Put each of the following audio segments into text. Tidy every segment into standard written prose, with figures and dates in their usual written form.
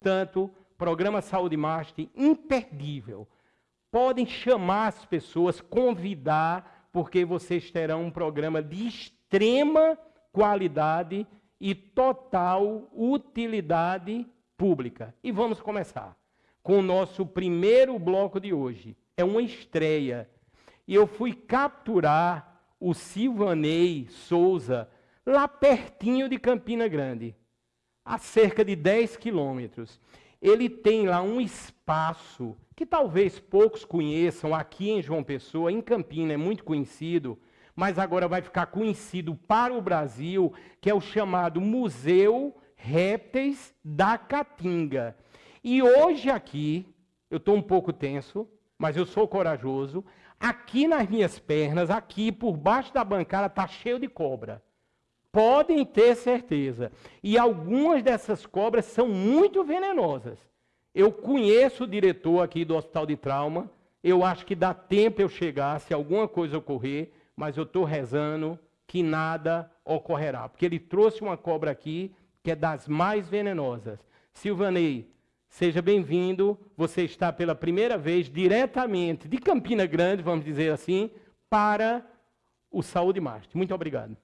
Portanto, programa Saúde Master, imperdível. Podem chamar as pessoas, convidar, porque vocês terão um programa de extrema qualidade e total utilidade pública. E vamos começar com o nosso primeiro bloco de hoje. É uma estreia. E eu fui capturar o Silvanei Souza lá pertinho de Campina Grande, a cerca de 10 quilômetros. Ele tem lá um espaço que talvez poucos conheçam aqui em João Pessoa, em Campina é muito conhecido, mas agora vai ficar conhecido para o Brasil, que é o chamado Museu Répteis da Caatinga. E hoje aqui, eu estou um pouco tenso, mas eu sou corajoso, aqui nas minhas pernas, aqui por baixo da bancada, está cheio de cobra. Podem ter certeza. E algumas dessas cobras são muito venenosas. Eu conheço o diretor aqui do Hospital de Trauma. Eu acho que dá tempo eu chegar, se alguma coisa ocorrer, mas eu estou rezando que nada ocorrerá. Porque ele trouxe uma cobra aqui que é das mais venenosas. Silvanei, seja bem-vindo. Você está pela primeira vez diretamente de Campina Grande, vamos dizer assim, para o Saúde Master. Muito obrigado.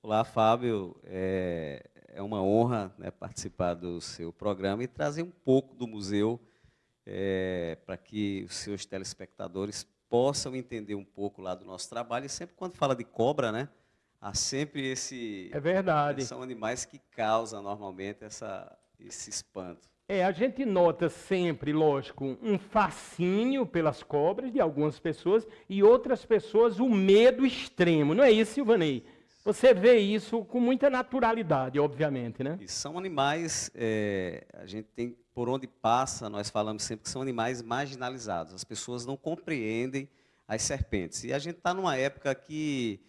Olá, Fábio. É uma honra, né, participar do seu programa e trazer um pouco do museu para que os seus telespectadores possam entender um pouco lá do nosso trabalho. E sempre quando fala de cobra, né, há sempre esse... É verdade. São animais que causam normalmente esse espanto. A gente nota sempre, lógico, um fascínio pelas cobras de algumas pessoas e outras pessoas o medo extremo. Não é isso, Silvanei? Você vê isso com muita naturalidade, obviamente, né? E são animais, a gente tem, por onde passa, nós falamos sempre que são animais marginalizados. As pessoas não compreendem as serpentes. E a gente está numa época que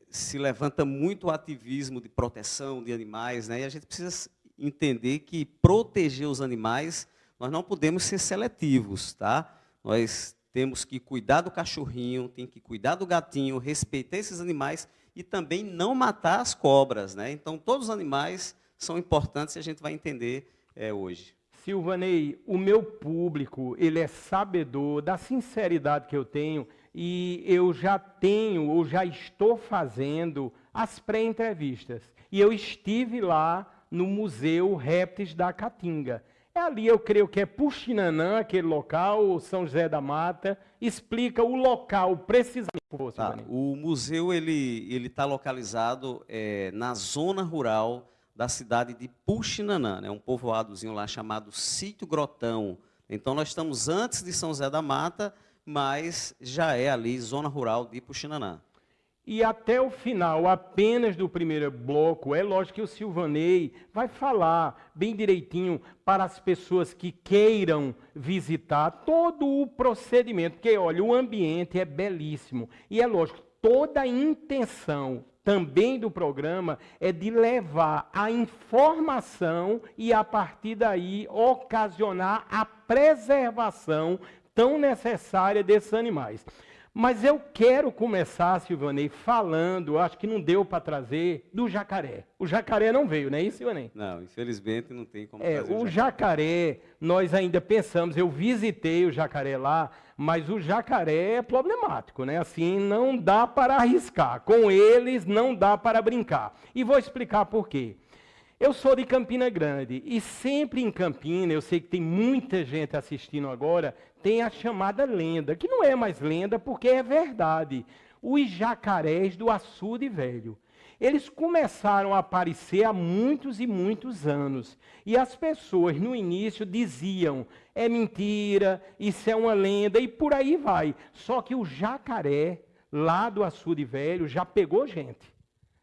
se levanta muito o ativismo de proteção de animais, né? E a gente precisa entender que proteger os animais, nós não podemos ser seletivos, tá? Nós temos que cuidar do cachorrinho, tem que cuidar do gatinho, respeitar esses animais e também não matar as cobras, né? Então, todos os animais são importantes e a gente vai entender hoje. Silvanei, o meu público, ele é sabedor da sinceridade que eu tenho e eu já tenho, ou já estou fazendo as pré-entrevistas. E eu estive lá no Museu Répteis da Caatinga. Ali eu creio que é Puxinanã, aquele local, São José da Mata. Explica o local precisamente. O museu ele está localizado na zona rural da cidade de Puxinanã, né? Um povoadozinho lá chamado Sítio Grotão. Então nós estamos antes de São José da Mata, mas já é ali zona rural de Puxinanã. E até o final, apenas do primeiro bloco, é lógico que o Silvanei vai falar bem direitinho para as pessoas que queiram visitar todo o procedimento, porque, olha, o ambiente é belíssimo. E é lógico, toda a intenção também do programa é de levar a informação e, a partir daí, ocasionar a preservação tão necessária desses animais. Mas eu quero começar, Silvanei, falando, acho que não deu para trazer, do jacaré. O jacaré não veio, não é isso, Silvanei? Não, infelizmente não tem como trazer o jacaré, nós ainda pensamos, eu visitei o jacaré lá, mas o jacaré é problemático, né? Assim, não dá para arriscar. Com eles não dá para brincar. E vou explicar por quê. Eu sou de Campina Grande e sempre em Campina, eu sei que tem muita gente assistindo agora, tem a chamada lenda, que não é mais lenda porque é verdade. Os jacarés do Açude Velho. Eles começaram a aparecer há muitos e muitos anos. E as pessoas no início diziam, é mentira, isso é uma lenda e por aí vai. Só que o jacaré lá do Açude Velho já pegou gente.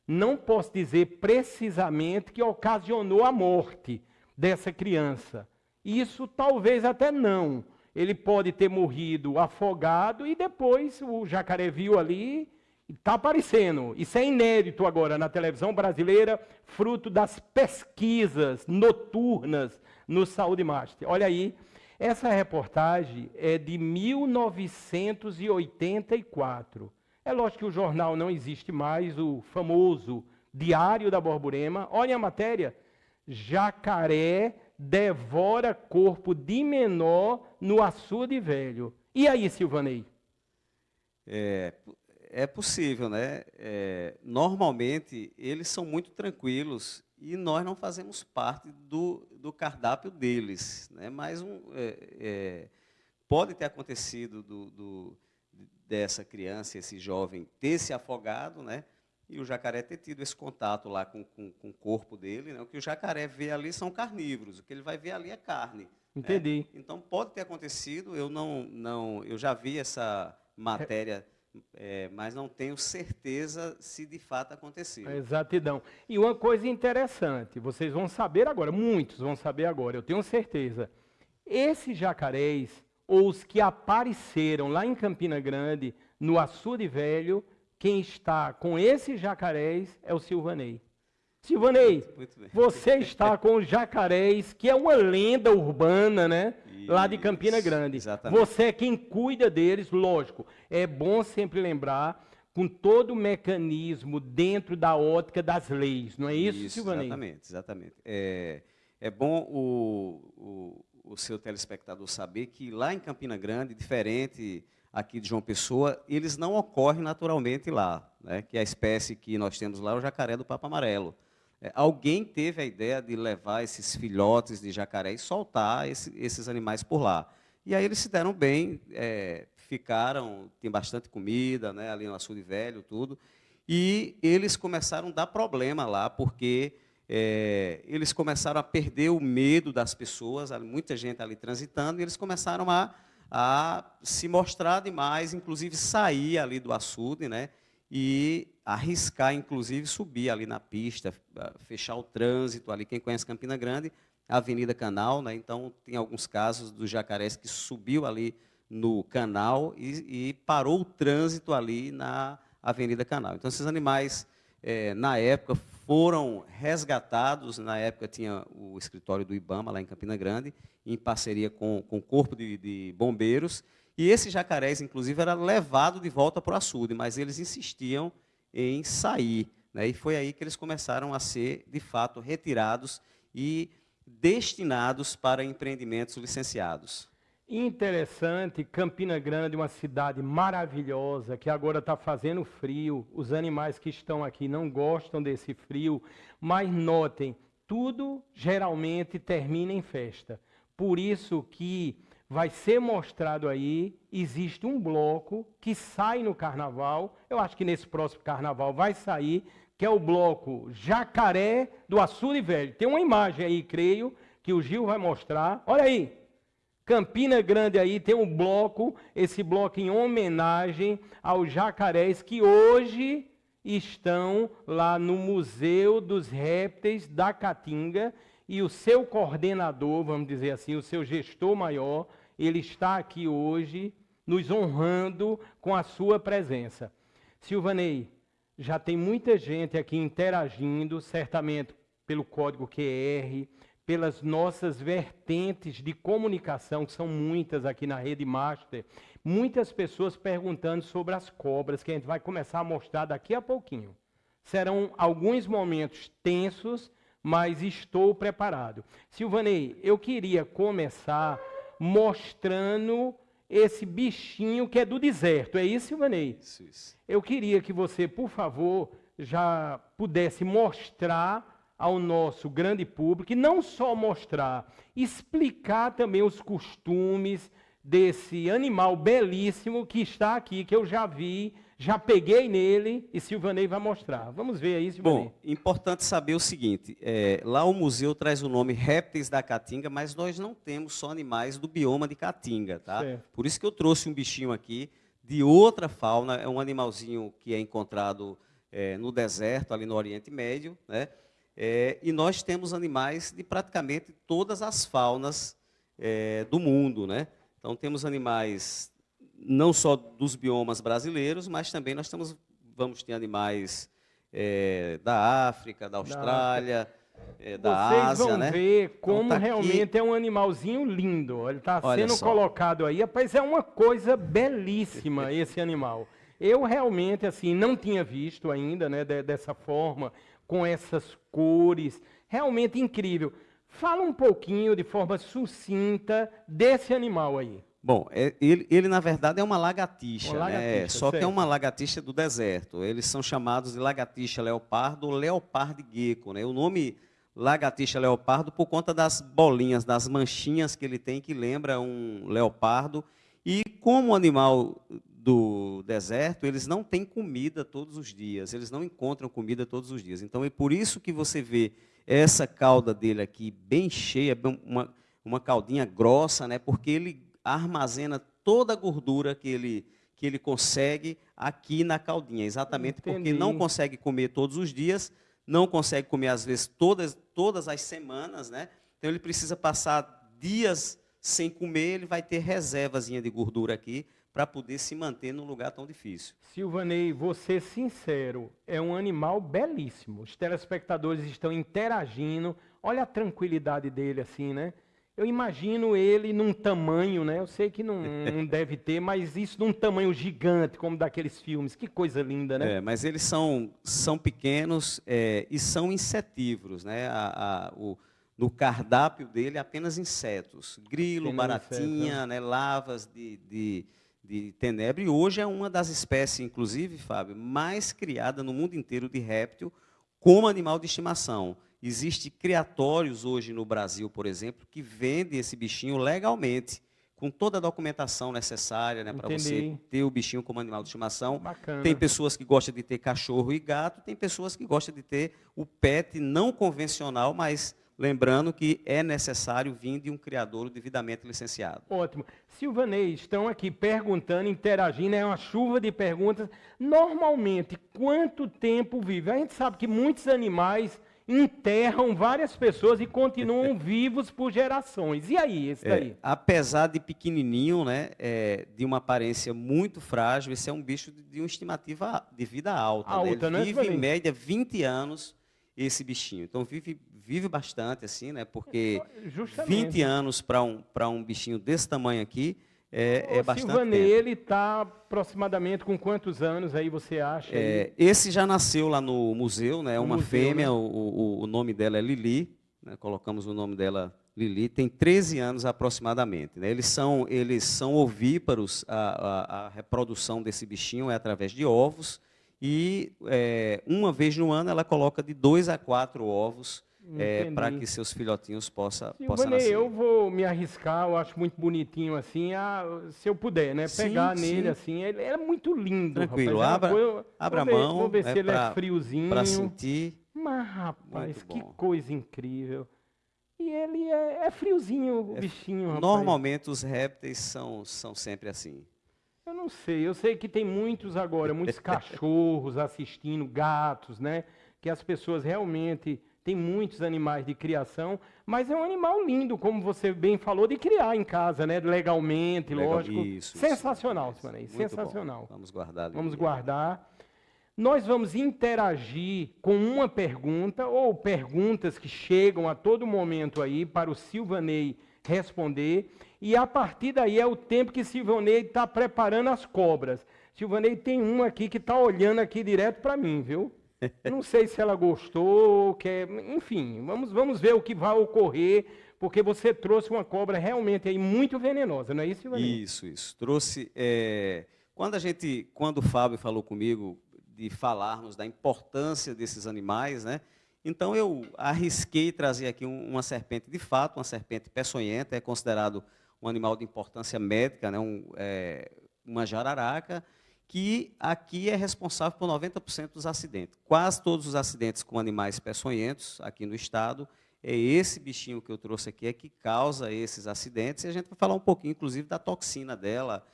Não posso dizer precisamente que ocasionou a morte dessa criança. Isso talvez até não. Ele pode ter morrido afogado e depois o jacaré viu ali e está aparecendo. Isso é inédito agora na televisão brasileira, fruto das pesquisas noturnas no Saúde Master. Olha aí, essa reportagem é de 1984. É lógico que o jornal não existe mais, o famoso Diário da Borborema. Olha a matéria. jacaré devora corpo de menor no açude velho. E aí, Silvanei? É possível, né? Normalmente, eles são muito tranquilos e nós não fazemos parte do cardápio deles, né? Mas pode ter acontecido dessa criança, esse jovem, ter se afogado, né? E o jacaré ter tido esse contato lá com o corpo dele, né? O que o jacaré vê ali são carnívoros, o que ele vai ver ali é carne. Entendi. Então, pode ter acontecido, eu já vi essa matéria, mas não tenho certeza se de fato aconteceu. Exatidão. E uma coisa interessante, vocês vão saber agora, muitos vão saber agora, eu tenho certeza. Esses jacarés, ou os que apareceram lá em Campina Grande, no Açude Velho, quem está com esses jacarés é o Silvanei. Silvanei, Muito bem. você está com os jacarés, que é uma lenda urbana, né? Lá de Campina Grande. Exatamente. Você é quem cuida deles, lógico. É bom sempre lembrar, com todo o mecanismo dentro da ótica das leis, não é isso, Silvanei? Exatamente. É bom o seu telespectador saber que lá em Campina Grande, diferente aqui de João Pessoa, eles não ocorrem naturalmente lá, né? Que a espécie que nós temos lá é o jacaré do papo amarelo. Alguém teve a ideia de levar esses filhotes de jacaré e soltar esses animais por lá. E aí eles se deram bem, ficaram, tem bastante comida, né, ali no Açude Velho, tudo. E eles começaram a dar problema lá, porque eles começaram a perder o medo das pessoas, muita gente ali transitando, e eles começaram a se mostrar demais, inclusive sair ali do açude, né, e arriscar, inclusive, subir ali na pista, fechar o trânsito ali. Quem conhece Campina Grande, a Avenida Canal, né, então tem alguns casos dos jacarés que subiu ali no canal e parou o trânsito ali na Avenida Canal. Então, esses animais, na época, foram resgatados. Na época, tinha o escritório do IBAMA, lá em Campina Grande, em parceria com o Corpo de Bombeiros. E esses jacarés, inclusive, era levado de volta para o açude, mas eles insistiam em sair, né? E foi aí que eles começaram a ser, de fato, retirados e destinados para empreendimentos licenciados. Interessante, Campina Grande, uma cidade maravilhosa, que agora está fazendo frio. Os animais que estão aqui não gostam desse frio, mas notem, tudo geralmente termina em festa. Por isso que vai ser mostrado aí, existe um bloco que sai no carnaval, eu acho que nesse próximo carnaval vai sair, que é o bloco Jacaré do Açude Velho. Tem uma imagem aí, creio, que o Gil vai mostrar. Olha aí, Campina Grande aí tem um bloco, esse bloco em homenagem aos jacarés que hoje estão lá no Museu dos Répteis da Caatinga, e o seu coordenador, vamos dizer assim, o seu gestor maior, ele está aqui hoje nos honrando com a sua presença. Silvanei, já tem muita gente aqui interagindo, certamente pelo código QR, pelas nossas vertentes de comunicação, que são muitas aqui na Rede Master, muitas pessoas perguntando sobre as cobras, que a gente vai começar a mostrar daqui a pouquinho. Serão alguns momentos tensos, mas estou preparado. Silvanei, eu queria começar mostrando esse bichinho que é do deserto. É isso, Silvanei? Isso. Eu queria que você, por favor, já pudesse mostrar ao nosso grande público, e não só mostrar, explicar também os costumes desse animal belíssimo que está aqui, que eu já vi, já peguei nele, e Silvanei vai mostrar. Vamos ver aí, Silvanei. Bom, importante saber o seguinte, lá o museu traz o nome Répteis da Caatinga, mas nós não temos só animais do bioma de Caatinga, tá? Certo. Por isso que eu trouxe um bichinho aqui de outra fauna, é um animalzinho que é encontrado no deserto, ali no Oriente Médio, né? E nós temos animais de praticamente todas as faunas do mundo, né? Então, temos animais não só dos biomas brasileiros, mas também nós vamos ter animais da África, da Austrália, da Ásia. Vocês vão ver como então, tá realmente aqui. É um animalzinho lindo. Ele está Olha sendo só. colocado aí. Rapaz, é uma coisa belíssima esse animal. Eu realmente, assim, não tinha visto ainda, né, dessa forma, com essas cores, realmente incrível. Fala um pouquinho, de forma sucinta, desse animal aí. Bom, ele na verdade é uma Uma lagartixa, né? lagartixa, Só que é uma certo. lagartixa do deserto. Eles são chamados de lagartixa leopardo ou leopardo gecko, né? O nome lagartixa leopardo por conta das bolinhas, das manchinhas que ele tem, que lembra um leopardo. E como animal do deserto, eles não têm comida todos os dias, eles não encontram comida todos os dias. Então é por isso que você vê essa cauda dele aqui bem cheia, uma caudinha grossa, né? Porque ele armazena toda a gordura que ele consegue aqui na caudinha, exatamente porque não Entendi. consegue comer todos os dias, não consegue comer às vezes todas as semanas, né? Então ele precisa passar dias sem comer, ele vai ter reservazinha de gordura aqui para poder se manter num lugar tão difícil. Silvanei, vou ser sincero, é um animal belíssimo. Os telespectadores estão interagindo. Olha a tranquilidade dele assim, né? Eu imagino ele num tamanho, né? Eu sei que não deve ter, mas isso num tamanho gigante, como daqueles filmes. Que coisa linda, né? Mas eles são pequenos e são insetívoros, né? No cardápio dele, apenas insetos. Grilo, Apenas inseto, né? baratinha, né? Lavas de tenebre. E hoje é uma das espécies, inclusive, Fábio, mais criada no mundo inteiro de réptil como animal de estimação. Existem criatórios hoje no Brasil, por exemplo, que vendem esse bichinho legalmente, com toda a documentação necessária, né, para você Entendi. ter o bichinho como animal de estimação. Tem Bacana. pessoas que gostam de ter cachorro e gato, tem pessoas que gostam de ter o pet não convencional, mas lembrando que é necessário vir de um criador devidamente licenciado. Ótimo. Silvanei, estão aqui perguntando, interagindo, é uma chuva de perguntas. Normalmente, quanto tempo vive? A gente sabe que muitos animais enterram várias pessoas e continuam vivos por gerações. E aí, esse daí? Apesar de pequenininho, né, de uma aparência muito frágil, esse é um bicho de uma estimativa de vida alta. Alta, né? né, Ele vive, em Silvanei? média, 20 anos, esse bichinho. Então, vive bastante, assim, né, porque 20 Justamente. anos para um bichinho desse tamanho aqui é Ô, bastante Silvanei, tempo. ele está aproximadamente com quantos anos aí você acha? Aí? Esse já nasceu lá no museu, né? É No uma museu, fêmea, né? o nome dela é Lili, né? Colocamos o nome dela Lili, tem 13 anos aproximadamente. Né? Eles são ovíparos, a reprodução desse bichinho é através de ovos, e uma vez no ano ela coloca de 2 a 4 ovos para Entendi. que seus filhotinhos possam Silvanei, eu nascer. vou me arriscar, eu acho muito bonitinho assim, se eu puder, né? Sim, Pegar nele sim, assim, ele é muito lindo, tranquilo. rapaz. É uma Abra a vou mão, ver se ele é para friozinho. sentir. Mas, Muito rapaz, que bom. coisa incrível. E ele é friozinho, o bichinho, rapaz. Normalmente os répteis são sempre assim. Eu sei que tem muitos agora, muitos cachorros assistindo, gatos, né? Que as pessoas realmente têm muitos animais de criação, mas é um animal lindo, como você bem falou, de criar em casa, né? Legalmente, Legal. lógico. Isso, Sensacional, demais. Silvanei, Muito bom. sensacional. Vamos guardar. Vamos Lili. guardar. Nós vamos interagir com uma pergunta, ou perguntas que chegam a todo momento aí para o Silvanei responder. E a partir daí é o tempo que Silvanei está preparando as cobras. Silvanei tem uma aqui que está olhando aqui direto para mim, viu? Não sei se ela gostou, quer, enfim, vamos ver o que vai ocorrer, porque você trouxe uma cobra realmente aí muito venenosa, não é isso, Silvanei? Isso. Trouxe. Quando o Fábio falou comigo de falarmos da importância desses animais, né? Então eu arrisquei trazer aqui uma serpente de fato, uma serpente peçonhenta, é considerado um animal de importância médica, né? Uma jararaca, que aqui é responsável por 90% dos acidentes. Quase todos os acidentes com animais peçonhentos aqui no estado, é esse bichinho que eu trouxe aqui que causa esses acidentes, e a gente vai falar um pouquinho, inclusive, da toxina dela,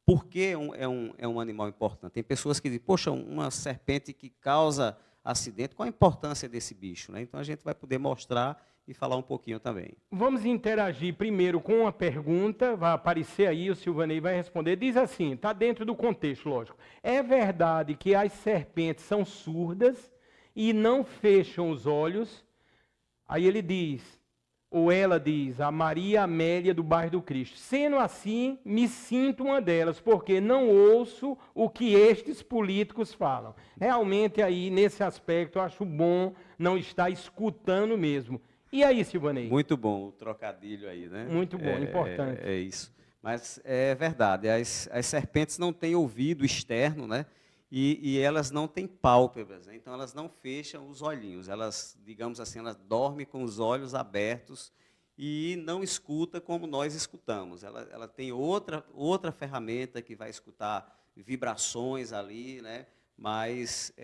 porque é um animal importante. Tem pessoas que dizem, poxa, uma serpente que causa acidente, qual a importância desse bicho? Né? Então a gente vai poder mostrar e falar um pouquinho também. Vamos interagir primeiro com uma pergunta, vai aparecer aí, o Silvanei vai responder. Diz assim, está dentro do contexto, lógico. É verdade que as serpentes são surdas e não fecham os olhos? Aí ele diz, ou ela diz, a Maria Amélia do bairro do Cristo. Sendo assim, me sinto uma delas, porque não ouço o que estes políticos falam. Realmente aí, nesse aspecto, eu acho bom não estar escutando mesmo. E aí, Silvanei? Muito bom o trocadilho aí, né? Muito bom, importante. É isso. Mas é verdade, as serpentes não têm ouvido externo, né? E elas não têm pálpebras, né? Então elas não fecham os olhinhos, elas, digamos assim, elas dormem com os olhos abertos e não escuta como nós escutamos. Ela tem outra ferramenta que vai escutar vibrações ali, né? Mas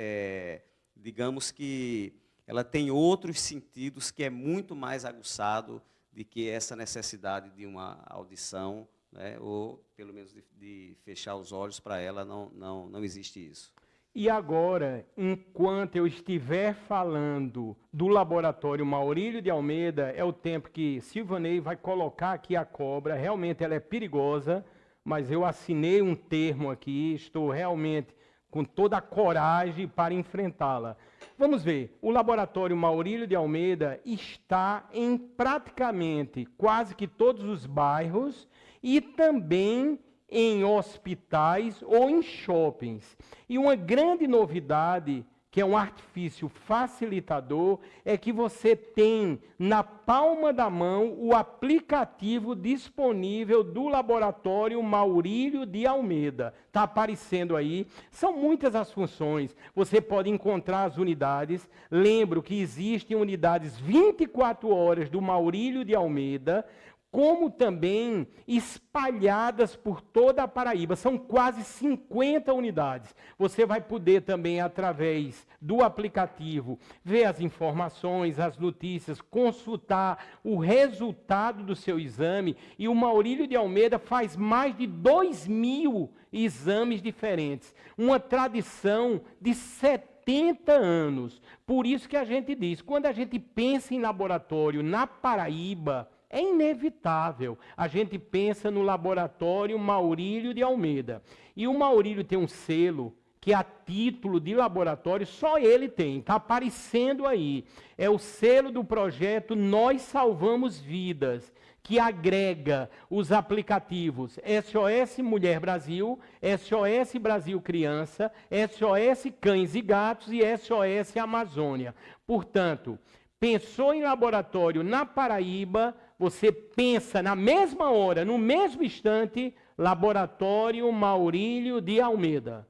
digamos que ela tem outros sentidos que é muito mais aguçado do que essa necessidade de uma audição, né, ou pelo menos de fechar os olhos. Para ela não existe isso. E agora, enquanto eu estiver falando do laboratório Maurílio de Almeida, é o tempo que Silvanei vai colocar aqui a cobra. Realmente ela é perigosa, mas eu assinei um termo aqui, estou realmente com toda a coragem para enfrentá-la. Vamos ver, o laboratório Maurílio de Almeida está em praticamente quase que todos os bairros e também em hospitais ou em shoppings. E uma grande novidade, que é um artifício facilitador, é que você tem na palma da mão o aplicativo disponível do laboratório Maurílio de Almeida. Está aparecendo aí. São muitas as funções. Você pode encontrar as unidades. Lembro que existem unidades 24 horas do Maurílio de Almeida, como também espalhadas por toda a Paraíba. São quase 50 unidades. Você vai poder também, através do aplicativo, ver as informações, as notícias, consultar o resultado do seu exame. E o Maurílio de Almeida faz mais de 2.000 exames diferentes. Uma tradição de 70 anos. Por isso que a gente diz, quando a gente pensa em laboratório na Paraíba, é inevitável. A gente pensa no laboratório Maurílio de Almeida. E o Maurílio tem um selo que, a título de laboratório, só ele tem. Está aparecendo aí. É o selo do projeto Nós Salvamos Vidas, que agrega os aplicativos SOS Mulher Brasil, SOS Brasil Criança, SOS Cães e Gatos e SOS Amazônia. Portanto, pensou em laboratório na Paraíba, você pensa na mesma hora, no mesmo instante, laboratório Maurílio de Almeida.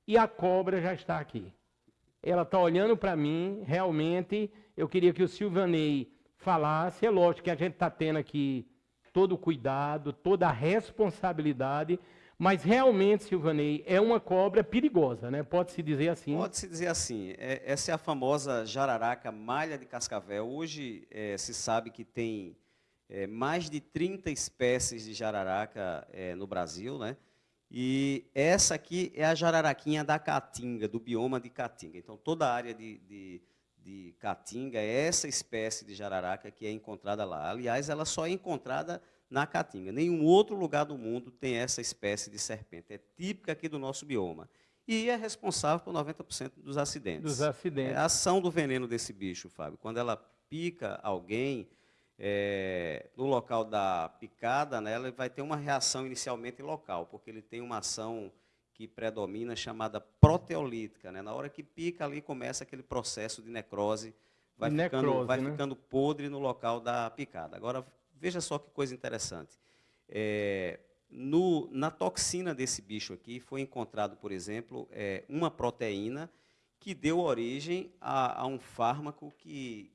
E a cobra já está aqui. Ela está olhando para mim, realmente, eu queria que o Silvanei falasse. É lógico que a gente está tendo aqui todo o cuidado, toda a responsabilidade, mas realmente, Silvanei, é uma cobra perigosa, né? Pode-se dizer assim? Pode-se dizer assim. Essa é a famosa jararaca malha de cascavel. Hoje se sabe que tem mais de 30 espécies de jararaca no Brasil, né? E essa aqui é a jararaquinha da Caatinga, do bioma de Caatinga. Então, toda a área de Caatinga é essa espécie de jararaca que é encontrada lá. Aliás, ela só é encontrada na Caatinga. Nenhum outro lugar do mundo tem essa espécie de serpente. É típica aqui do nosso bioma. E é responsável por 90% dos acidentes. Dos acidentes. A ação do veneno desse bicho, Fábio, quando ela pica alguém, no local da picada, né, ela vai ter uma reação inicialmente local, porque ele tem uma ação que predomina chamada proteolítica, né? Na hora que pica ali começa aquele processo de necrose, vai ficando podre no local da picada. Agora, veja só que coisa interessante. Na toxina desse bicho aqui foi encontrado, por exemplo, uma proteína que deu origem a um fármaco que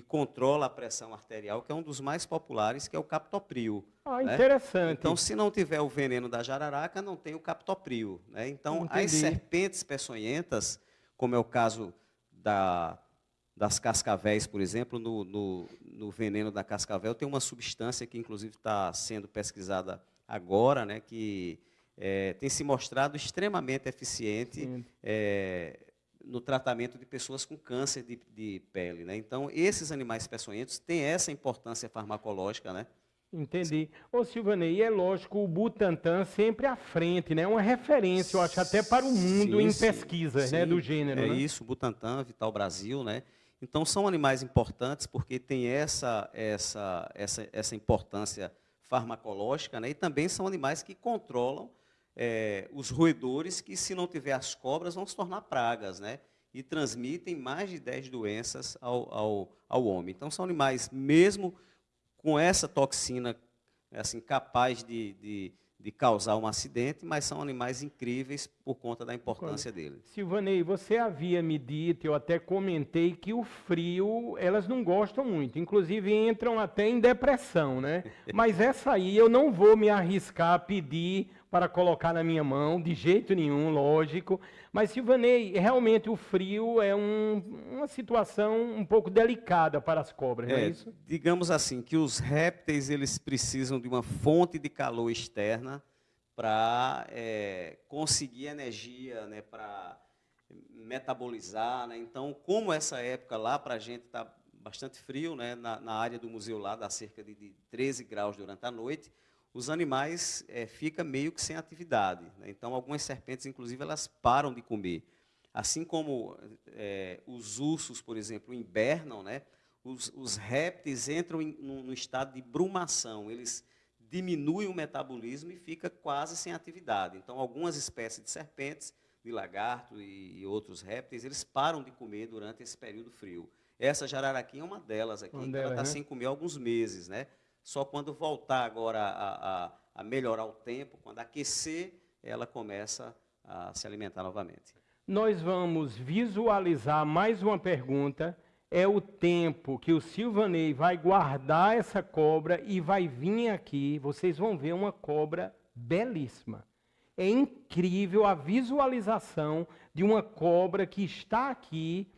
controla a pressão arterial, que é um dos mais populares, que é o captopril. Né? Interessante. Então, se não tiver o veneno da jararaca, não tem o captopril. Né? Então, Entendi. as serpentes peçonhentas, como é o caso das cascavéis, por exemplo, no veneno da cascavel, tem uma substância que, inclusive, está sendo pesquisada agora, né, que tem se mostrado extremamente eficiente no tratamento de pessoas com câncer de pele. Né? Então, esses animais peçonhentos têm essa importância farmacológica, né? Entendi. Ô, Silvanei, é lógico, o Butantan sempre à frente, né? Uma referência, eu acho, até para o mundo em pesquisas, né, do gênero. É né? isso, Butantan, Vital Brasil, né? Então, são animais importantes porque tem essa importância farmacológica, né? E também são animais que controlam os roedores que, se não tiver as cobras, vão se tornar pragas, né? E transmitem mais de 10 doenças ao homem. Então, são animais, mesmo com essa toxina assim, capaz de causar um acidente, mas são animais incríveis por conta da importância dele. Silvanei, você havia me dito, eu até comentei, que o frio, elas não gostam muito, inclusive entram até em depressão, né? Mas essa aí eu não vou me arriscar a pedir para colocar na minha mão, de jeito nenhum, lógico. Mas, Silvanei, realmente o frio é uma situação um pouco delicada para as cobras, não é isso? Digamos assim, que os répteis eles precisam de uma fonte de calor externa para conseguir energia, né, para metabolizar. Né? Então, como essa época lá para a gente está bastante frio, né, na área do museu lá dá cerca de 13 graus durante a noite, os animais ficam meio que sem atividade. Né? Então, algumas serpentes, inclusive, elas param de comer. Assim como os ursos, por exemplo, hibernam, né? Os répteis entram no estado de brumação. Eles diminuem o metabolismo e ficam quase sem atividade. Então, algumas espécies de serpentes, de lagarto e outros répteis, eles param de comer durante esse período frio. Essa jararaquinha é uma delas aqui, então ela está sem comer há alguns meses, né? Só quando voltar agora a melhorar o tempo, quando aquecer, ela começa a se alimentar novamente. Nós vamos visualizar mais uma pergunta. É o tempo que o Silvanei vai guardar essa cobra e vai vir aqui. Vocês vão ver uma cobra belíssima. É incrível a visualização de uma cobra que está aqui.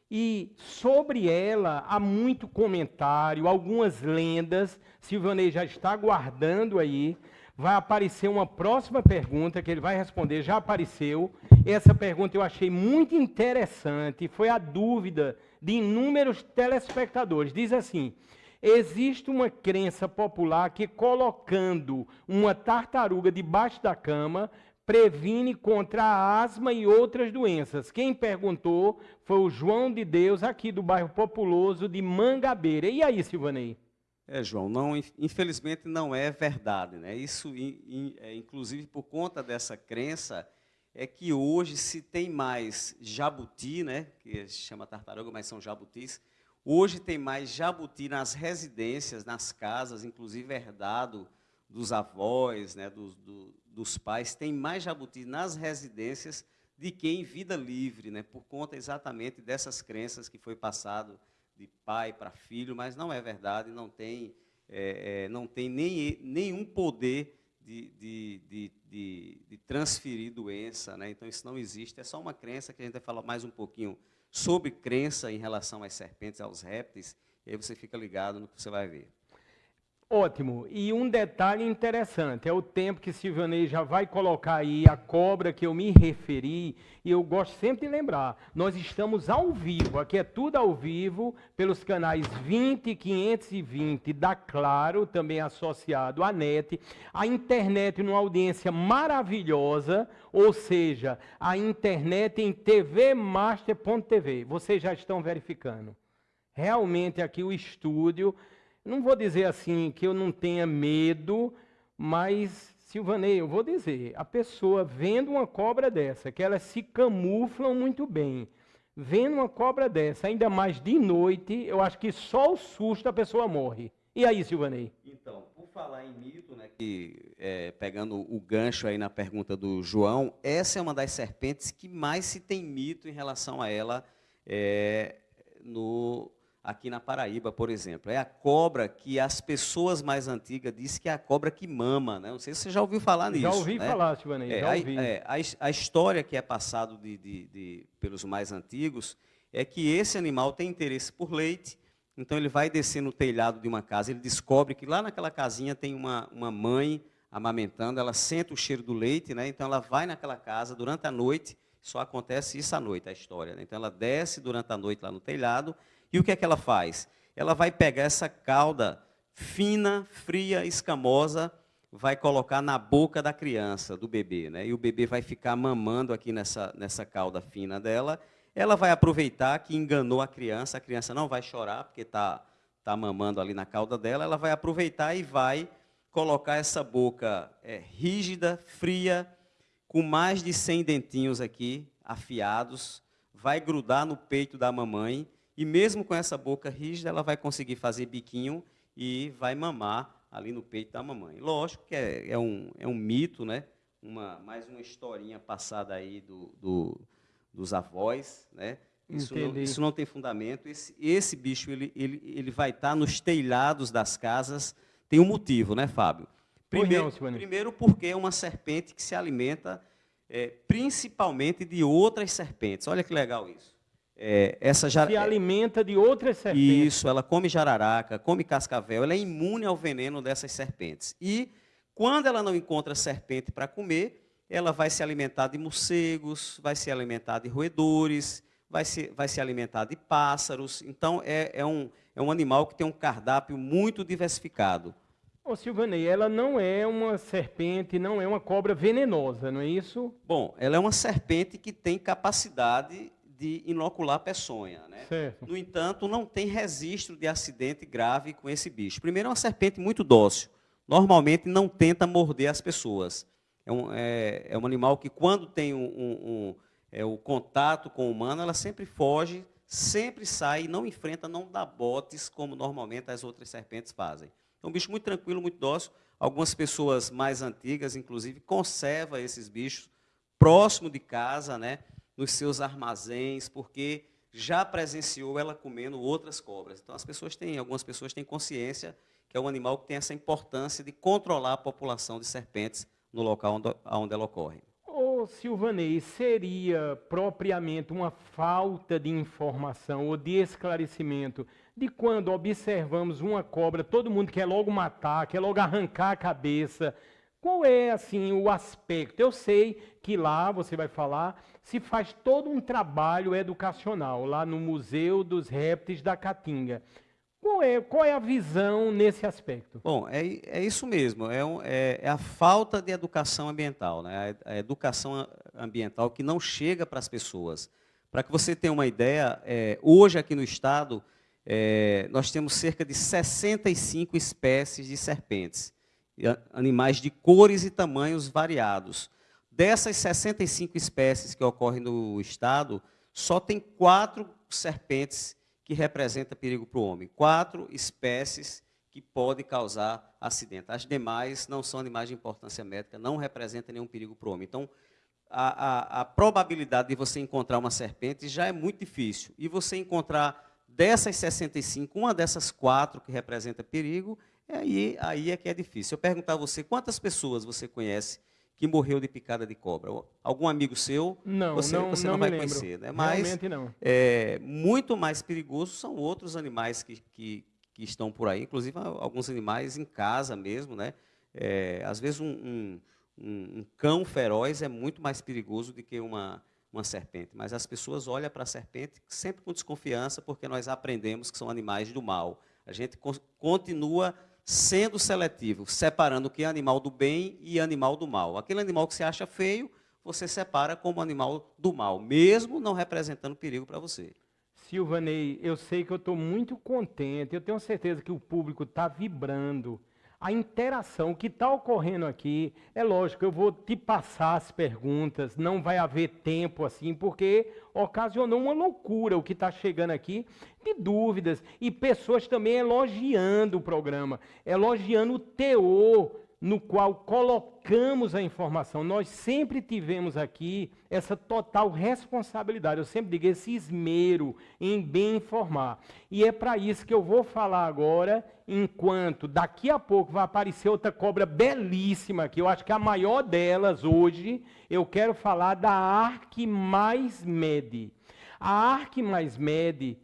E sobre ela há muito comentário, algumas lendas. Silvanei já está guardando aí. Vai aparecer uma próxima pergunta que ele vai responder, já apareceu. Essa pergunta eu achei muito interessante, foi a dúvida de inúmeros telespectadores. Diz assim: existe uma crença popular que colocando uma tartaruga debaixo da cama previne contra a asma e outras doenças. Quem perguntou foi o João de Deus, aqui do bairro Populoso de Mangabeira. E aí, Silvanei? João, não, infelizmente não é verdade, né? Isso, inclusive, por conta dessa crença, é que hoje se tem mais jabuti, né? Que se chama tartaruga, mas são jabutis. Hoje tem mais jabuti nas residências, nas casas, inclusive herdado dos avós, né? Dos pais. Tem mais jabuti nas residências de que em vida livre, né? Por conta exatamente dessas crenças que foi passado de pai para filho, mas não é verdade, não tem nenhum poder de transferir doença, né? Então isso não existe, é só uma crença que a gente vai falar mais um pouquinho sobre crença em relação às serpentes, aos répteis, e aí você fica ligado no que você vai ver. Ótimo. E um detalhe interessante, é o tempo que Silvanei já vai colocar aí a cobra que eu me referi, e eu gosto sempre de lembrar, nós estamos ao vivo, aqui é tudo ao vivo, pelos canais 20 e 520 da Claro, também associado à NET, a internet numa audiência maravilhosa, ou seja, a internet em tvmaster.tv, vocês já estão verificando. Realmente aqui o estúdio... Não vou dizer assim que eu não tenha medo, mas, Silvanei, eu vou dizer, a pessoa vendo uma cobra dessa, que elas se camuflam muito bem, vendo uma cobra dessa, ainda mais de noite, eu acho que só o susto a pessoa morre. E aí, Silvanei? Então, por falar em mito, né, pegando o gancho aí na pergunta do João, essa é uma das serpentes que mais se tem mito em relação a ela aqui na Paraíba, por exemplo. É a cobra que as pessoas mais antigas dizem que é a cobra que mama, né? Não sei se você já ouviu falar nisso. Já ouvi falar, Silvanei, já ouvi. A história que é passada pelos mais antigos é que esse animal tem interesse por leite, então ele vai descer no telhado de uma casa, ele descobre que lá naquela casinha tem uma mãe amamentando, ela sente o cheiro do leite, né? Então ela vai naquela casa durante a noite, só acontece isso à noite, a história, né? Então ela desce durante a noite lá no telhado. E o que é que ela faz? Ela vai pegar essa cauda fina, fria, escamosa, vai colocar na boca da criança, do bebê, né? E o bebê vai ficar mamando aqui nessa cauda fina dela. ela vai aproveitar que enganou a criança não vai chorar, porque está mamando ali na cauda dela, ela vai aproveitar e vai colocar essa boca rígida, fria, com mais de 100 dentinhos aqui, afiados, vai grudar no peito da mamãe, e mesmo com essa boca rígida, ela vai conseguir fazer biquinho e vai mamar ali no peito da mamãe. Lógico que é um mito, né? Mais uma historinha passada aí dos avós, né? Isso não tem fundamento. Esse bicho ele vai estar nos telhados das casas. Tem um motivo, né, Fábio? Primeiro porque é uma serpente que se alimenta principalmente de outras serpentes. Olha que legal isso. Se alimenta de outras serpentes. Isso, ela come jararaca, come cascavel, ela é imune ao veneno dessas serpentes. E quando ela não encontra serpente para comer, ela vai se alimentar de morcegos, vai se alimentar de roedores, vai se alimentar de pássaros. Então, é um animal que tem um cardápio muito diversificado. Ô, Silvanei, ela não é uma serpente, não é uma cobra venenosa, não é isso? Bom, ela é uma serpente que tem capacidade de inocular peçonha, né? Certo. No entanto, não tem registro de acidente grave com esse bicho. Primeiro, é uma serpente muito dócil. Normalmente, não tenta morder as pessoas. É um animal que, quando tem o contato com o humano, ela sempre foge, sempre sai, não enfrenta, não dá botes, como normalmente as outras serpentes fazem. É um bicho muito tranquilo, muito dócil. Algumas pessoas mais antigas, inclusive, conservam esses bichos próximo de casa, né, nos seus armazéns, porque já presenciou ela comendo outras cobras. Então, algumas pessoas têm consciência que é um animal que tem essa importância de controlar a população de serpentes no local onde ela ocorre. Ô, Silvanei, seria propriamente uma falta de informação ou de esclarecimento de quando observamos uma cobra, todo mundo quer logo matar, quer logo arrancar a cabeça? Qual é, assim, o aspecto? Eu sei que lá, você vai falar, se faz todo um trabalho educacional, lá no Museu dos Répteis da Caatinga. Qual é a visão nesse aspecto? Bom, é isso mesmo, é a falta de educação ambiental, né? A educação ambiental que não chega para as pessoas. Para que você tenha uma ideia, hoje aqui no estado, nós temos cerca de 65 espécies de serpentes, animais de cores e tamanhos variados. Dessas 65 espécies que ocorrem no estado, só tem 4 serpentes que representa perigo para o homem. 4 espécies que podem causar acidente. As demais não são animais de importância médica, não representam nenhum perigo para o homem. Então, a probabilidade de você encontrar uma serpente já é muito difícil. E você encontrar dessas 65, uma dessas 4 que representa perigo, aí é que é difícil. Eu perguntar a você, quantas pessoas você conhece que morreu de picada de cobra? Algum amigo seu? Não, você não vai conhecer, né? Mas realmente não. Muito mais perigoso são outros animais que estão por aí, inclusive alguns animais em casa mesmo, né? Às vezes um cão feroz é muito mais perigoso do que uma serpente, mas as pessoas olham para a serpente sempre com desconfiança, porque nós aprendemos que são animais do mal. A gente continua sendo seletivo, separando o que é animal do bem e animal do mal. Aquele animal que você acha feio, você separa como animal do mal, mesmo não representando perigo para você. Silvanei, eu sei que eu estou muito contente, eu tenho certeza que o público está vibrando. A interação, o que está ocorrendo aqui, é lógico, eu vou te passar as perguntas, não vai haver tempo assim, porque ocasionou uma loucura o que está chegando aqui, de dúvidas, e pessoas também elogiando o programa, elogiando o teor no qual colocamos a informação. Nós sempre tivemos aqui essa total responsabilidade, eu sempre digo, esse esmero em bem informar. E é para isso que eu vou falar agora, enquanto daqui a pouco vai aparecer outra cobra belíssima aqui, eu acho que a maior delas hoje, eu quero falar da Arquimedes. A Arquimedes,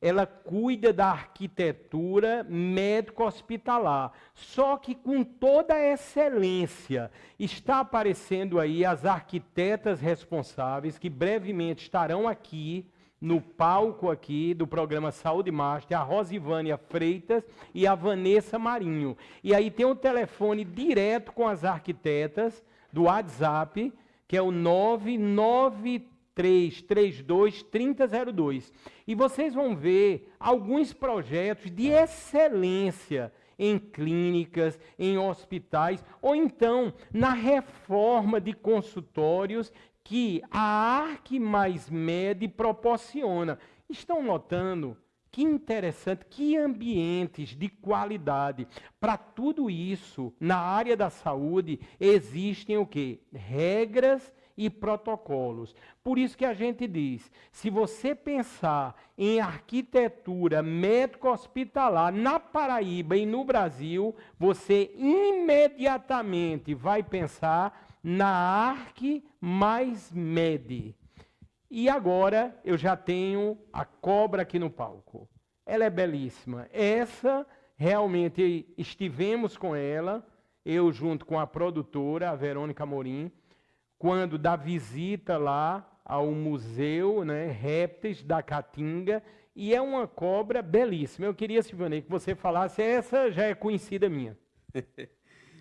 ela cuida da arquitetura médico-hospitalar, só que com toda a excelência. Está aparecendo aí as arquitetas responsáveis, que brevemente estarão aqui, no palco aqui do programa Saúde Master, a Rosivânia Freitas e a Vanessa Marinho. E aí tem um telefone direto com as arquitetas, do WhatsApp, que é o 993 3332 3002. E vocês vão ver alguns projetos de excelência em clínicas, em hospitais, ou então na reforma de consultórios que a ArcMaisMed proporciona. Estão notando? Que interessante, que ambientes de qualidade. Para tudo isso, na área da saúde, existem o quê? Regras e protocolos. Por isso que a gente diz, se você pensar em arquitetura médico-hospitalar na Paraíba e no Brasil, você imediatamente vai pensar na ArcMaisMed. E agora eu já tenho a cobra aqui no palco. Ela é belíssima. Essa, realmente, estivemos com ela, eu junto com a produtora, a Verônica Amorim, quando da visita lá ao museu, né, Répteis da Caatinga, e é uma cobra belíssima. Eu queria, Silvanei, que você falasse, essa já é conhecida minha.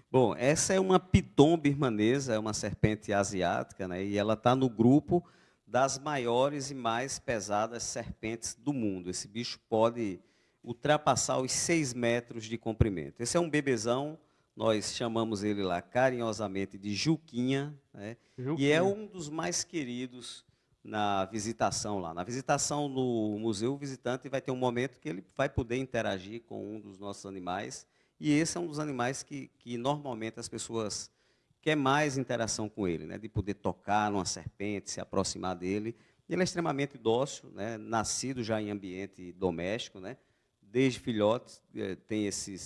Bom, essa é uma piton birmanesa, é uma serpente asiática, né, e ela está no grupo das maiores e mais pesadas serpentes do mundo. Esse bicho pode ultrapassar os 6 metros de comprimento. Esse é um bebezão, nós chamamos ele lá carinhosamente de Juquinha, né? E é um dos mais queridos na visitação lá. Na visitação no museu, o visitante vai ter um momento que ele vai poder interagir com um dos nossos animais, e esse é um dos animais que normalmente as pessoas quer mais interação com ele, né? De poder tocar numa serpente, se aproximar dele. Ele é extremamente dócil, né? Nascido já em ambiente doméstico, né? Desde filhotes,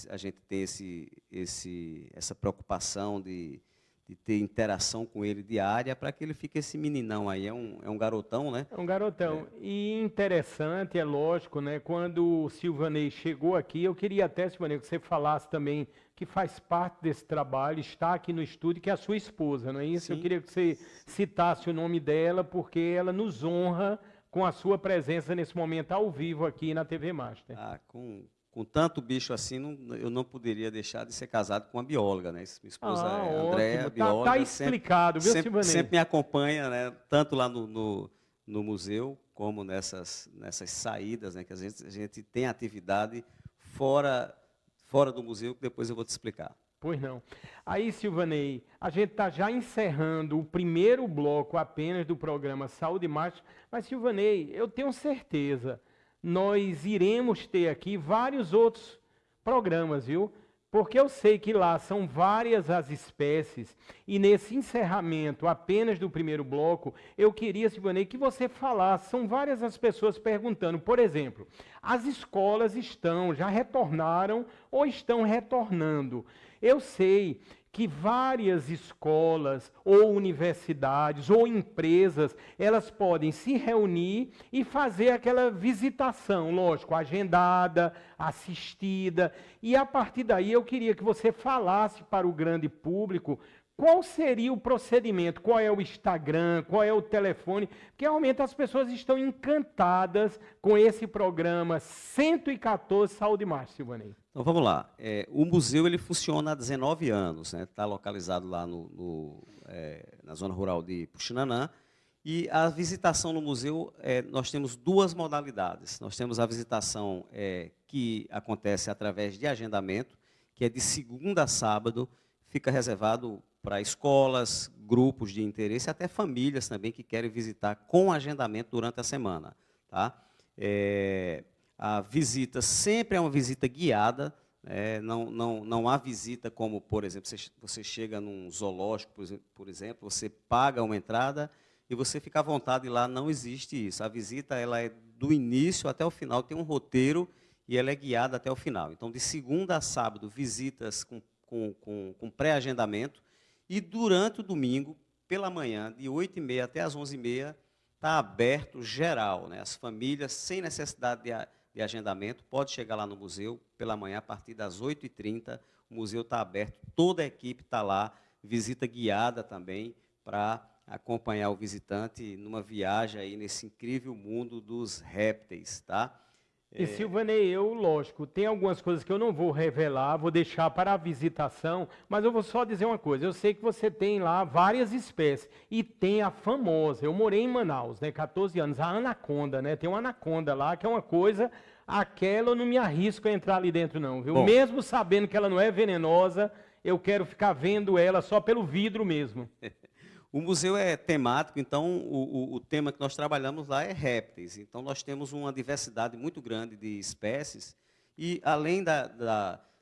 a gente tem essa preocupação de ter interação com ele diária para que ele fique esse meninão aí. É um garotão, né? É um garotão. E interessante, é lógico, né? Quando o Silvanei chegou aqui, eu queria até, Silvanei, que você falasse também que faz parte desse trabalho, está aqui no estúdio, que é a sua esposa, não é isso? Sim. Eu queria que você citasse o nome dela, porque ela nos honra com a sua presença nesse momento ao vivo aqui na TV Master. Com tanto bicho assim, eu não poderia deixar de ser casado com uma bióloga, né? Minha esposa é Andréa, bióloga. Tá explicado, viu, Silvanei? Sempre me acompanha, né? Tanto lá no museu, como nessas saídas, né? Que a gente tem atividade fora do museu, que depois eu vou te explicar. Pois não. Aí, Silvanei, a gente está já encerrando o primeiro bloco apenas do programa Saúde Master, mas, Silvanei, eu tenho certeza, nós iremos ter aqui vários outros programas, viu? Porque eu sei que lá são várias as espécies, e nesse encerramento apenas do primeiro bloco, eu queria, Silvanei, que você falasse, são várias as pessoas perguntando, por exemplo, as escolas já retornaram ou estão retornando? Eu sei que várias escolas ou universidades ou empresas, elas podem se reunir e fazer aquela visitação, lógico, agendada, assistida, e a partir daí eu queria que você falasse para o grande público qual seria o procedimento, qual é o Instagram, qual é o telefone, porque realmente as pessoas estão encantadas com esse programa 114 Saúde Master, Silvanei. Então vamos lá. O museu ele funciona há 19 anos, né? Está localizado lá na zona rural de Puxinanã. E a visitação no museu, nós temos duas modalidades. Nós temos a visitação que acontece através de agendamento, que é de segunda a sábado, fica reservado para escolas, grupos de interesse, até famílias também que querem visitar com agendamento durante a semana. Tá? A visita sempre é uma visita guiada, não há visita como, por exemplo, você chega num zoológico, por exemplo, você paga uma entrada e você fica à vontade lá, não existe isso. A visita ela é do início até o final, tem um roteiro e ela é guiada até o final. Então, de segunda a sábado, visitas com pré-agendamento, e durante o domingo, pela manhã, de 8h30 até as 11h30, está aberto geral, né? As famílias, sem necessidade de agendamento, pode chegar lá no museu pela manhã, a partir das 8h30, o museu está aberto, toda a equipe está lá, visita guiada também, para acompanhar o visitante numa viagem aí nesse incrível mundo dos répteis, tá? E Silvanei, eu, lógico, tem algumas coisas que eu não vou revelar, vou deixar para a visitação, mas eu vou só dizer uma coisa, eu sei que você tem lá várias espécies, e tem a famosa, eu morei em Manaus, né, 14 anos, a anaconda, né, tem uma anaconda lá, que é uma coisa, aquela eu não me arrisco a entrar ali dentro não, viu? Bom, Mesmo sabendo que ela não é venenosa, eu quero ficar vendo ela só pelo vidro mesmo. o museu é temático, então o tema que nós trabalhamos lá é répteis. Então nós temos uma diversidade muito grande de espécies e além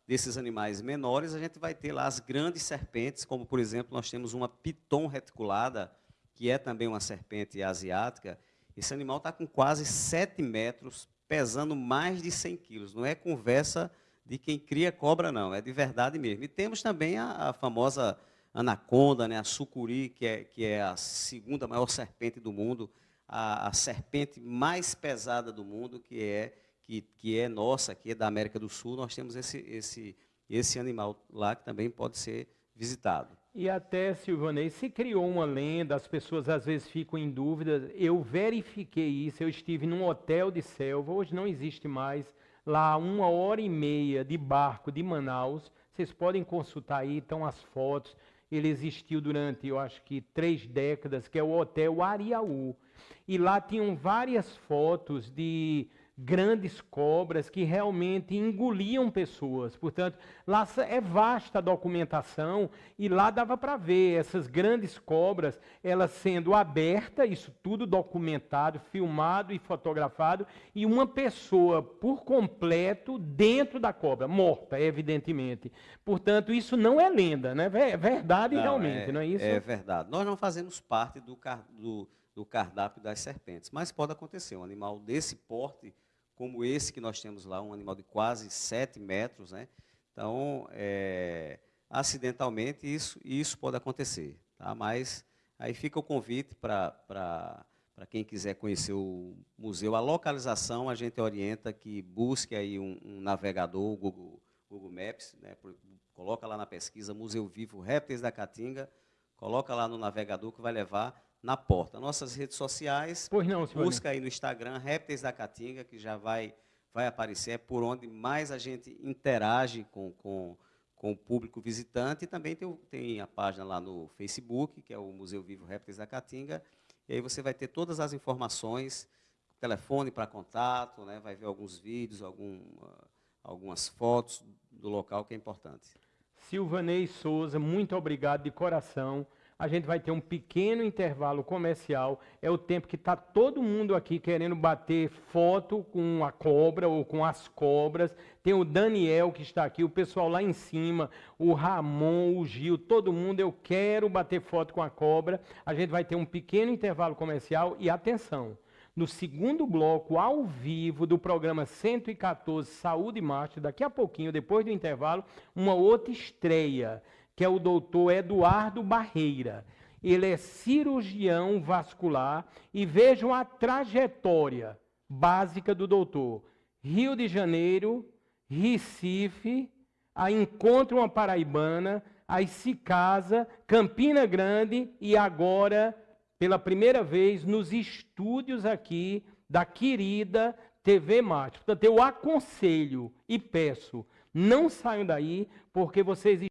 desses animais menores, a gente vai ter lá as grandes serpentes, como por exemplo nós temos uma piton reticulada, que é também uma serpente asiática. Esse animal está com quase 7 metros, pesando mais de 100 quilos. Não é conversa de quem cria cobra, não, é de verdade mesmo. E temos também a famosa anaconda, né, a sucuri, que é a segunda maior serpente do mundo, a serpente mais pesada do mundo, que é nossa, que é da América do Sul. Nós temos esse animal lá que também pode ser visitado. E até, Silvanei, se criou uma lenda, as pessoas às vezes ficam em dúvida, eu verifiquei isso, eu estive num hotel de selva, hoje não existe mais, lá 1h30 de barco de Manaus, vocês podem consultar aí, estão as fotos, ele existiu durante, eu acho que 3 décadas, que é o Hotel Ariaú. E lá tinham várias fotos de grandes cobras que realmente engoliam pessoas. Portanto, lá é vasta a documentação e lá dava para ver essas grandes cobras, elas sendo abertas, isso tudo documentado, filmado e fotografado, e uma pessoa por completo dentro da cobra, morta, evidentemente. Portanto, isso não é lenda, né? É verdade realmente, não é isso? É verdade. Nós não fazemos parte do cardápio das serpentes, mas pode acontecer, um animal desse porte, como esse que nós temos lá, um animal de quase 7 metros, né? Então, acidentalmente, isso pode acontecer. Tá? Mas aí fica o convite para quem quiser conhecer o museu. A localização, a gente orienta que busque aí um navegador, Google Maps, né? Coloca lá na pesquisa Museu Vivo Répteis da Caatinga, coloca lá no navegador que vai levar na porta. Nossas redes sociais, Pois não, busca aí no Instagram, Répteis da Caatinga, que já vai aparecer, é por onde mais a gente interage com o público visitante, e também tem a página lá no Facebook, que é o Museu Vivo Répteis da Caatinga, e aí você vai ter todas as informações, telefone para contato, né, vai ver alguns vídeos, algumas fotos do local, que é importante. Silvanei Souza, muito obrigado de coração. A gente vai ter um pequeno intervalo comercial. É o tempo que está todo mundo aqui querendo bater foto com a cobra ou com as cobras. Tem o Daniel que está aqui, o pessoal lá em cima, o Ramon, o Gil, todo mundo. Eu quero bater foto com a cobra. A gente vai ter um pequeno intervalo comercial e atenção. No segundo bloco, ao vivo, do programa 114 Saúde e Marte, daqui a pouquinho, depois do intervalo, uma outra estreia, que é o doutor Eduardo Barreira. Ele é cirurgião vascular e vejam a trajetória básica do doutor. Rio de Janeiro, Recife, aí encontra uma paraibana, aí se casa, Campina Grande e agora, pela primeira vez, nos estúdios aqui da querida TV Marte. Portanto, eu aconselho e peço, não saiam daí, porque vocês